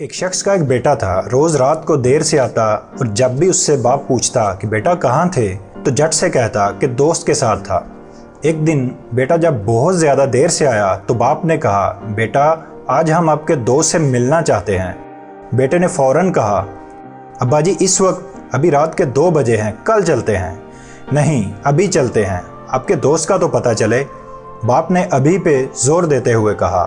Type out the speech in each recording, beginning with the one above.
ایک شخص کا ایک بیٹا تھا، روز رات کو دیر سے آتا اور جب بھی اس سے باپ پوچھتا کہ بیٹا کہاں تھے تو جھٹ سے کہتا کہ دوست کے ساتھ تھا۔ ایک دن بیٹا جب بہت زیادہ دیر سے آیا تو باپ نے کہا، بیٹا آج ہم آپ کے دوست سے ملنا چاہتے ہیں۔ بیٹے نے فوراً کہا، ابا جی اس وقت ابھی رات کے 2 بجے ہیں، کل چلتے ہیں۔ نہیں، ابھی چلتے ہیں، آپ کے دوست کا تو پتہ چلے۔ باپ نے ابھی پہ زور دیتے ہوئے کہا۔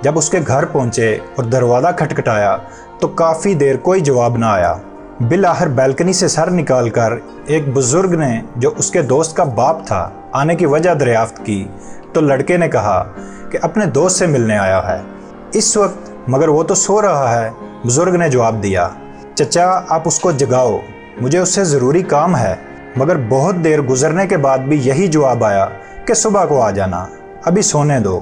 جب اس کے گھر پہنچے اور دروازہ کھٹکھٹایا تو کافی دیر کوئی جواب نہ آیا۔ بالآخر بیلکنی سے سر نکال کر ایک بزرگ نے جو اس کے دوست کا باپ تھا آنے کی وجہ دریافت کی تو لڑکے نے کہا کہ اپنے دوست سے ملنے آیا ہے اس وقت، مگر وہ تو سو رہا ہے۔ بزرگ نے جواب دیا، چچا آپ اس کو جگاؤ، مجھے اس سے ضروری کام ہے۔ مگر بہت دیر گزرنے کے بعد بھی یہی جواب آیا کہ صبح کو آ جانا، ابھی سونے دو۔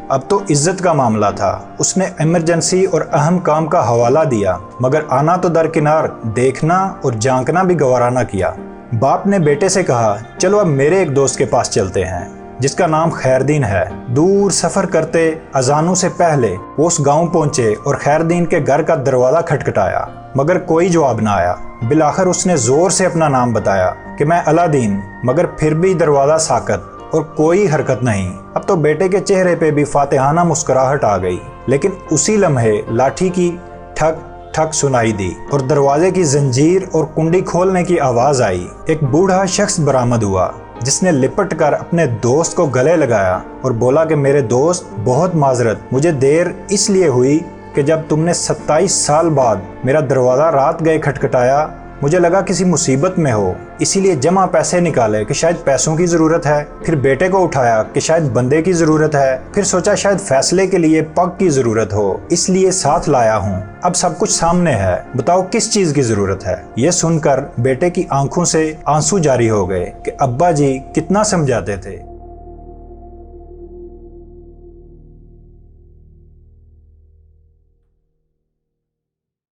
اب تو عزت کا معاملہ تھا، اس نے ایمرجنسی اور اہم کام کا حوالہ دیا، مگر آنا تو درکنار، دیکھنا اور جھانکنا بھی گوارا نہ کیا۔ باپ نے بیٹے سے کہا، چلو اب میرے ایک دوست کے پاس چلتے ہیں جس کا نام خیردین ہے۔ دور سفر کرتے اذانوں سے پہلے وہ اس گاؤں پہنچے اور خیردین کے گھر کا دروازہ کھٹکھٹایا، مگر کوئی جواب نہ آیا۔ بالآخر اس نے زور سے اپنا نام بتایا کہ میں الادین، مگر پھر بھی دروازہ ساکت اور کوئی حرکت نہیں۔ اب تو بیٹے کے چہرے پہ بھی فاتحانہ مسکراہٹ آ گئی، لیکن اسی لمحے لاٹھی کی ٹھک ٹھک سنائی دی اور دروازے کی زنجیر اور کنڈی کھولنے کی آواز آئی۔ ایک بوڑھا شخص برآمد ہوا جس نے لپٹ کر اپنے دوست کو گلے لگایا اور بولا کہ میرے دوست بہت معذرت، مجھے دیر اس لیے ہوئی کہ جب تم نے 27 سال بعد میرا دروازہ رات گئے کھٹکھٹایا، مجھے لگا کسی مصیبت میں ہو، اسی لیے جمع پیسے نکالے کہ شاید پیسوں کی ضرورت ہے، پھر بیٹے کو اٹھایا کہ شاید بندے کی ضرورت ہے، پھر سوچا شاید فیصلے کے لیے پگ کی ضرورت ہو، اس لیے ساتھ لایا ہوں۔ اب سب کچھ سامنے ہے، بتاؤ کس چیز کی ضرورت ہے؟ یہ سن کر بیٹے کی آنکھوں سے آنسو جاری ہو گئے کہ ابا جی کتنا سمجھاتے تھے۔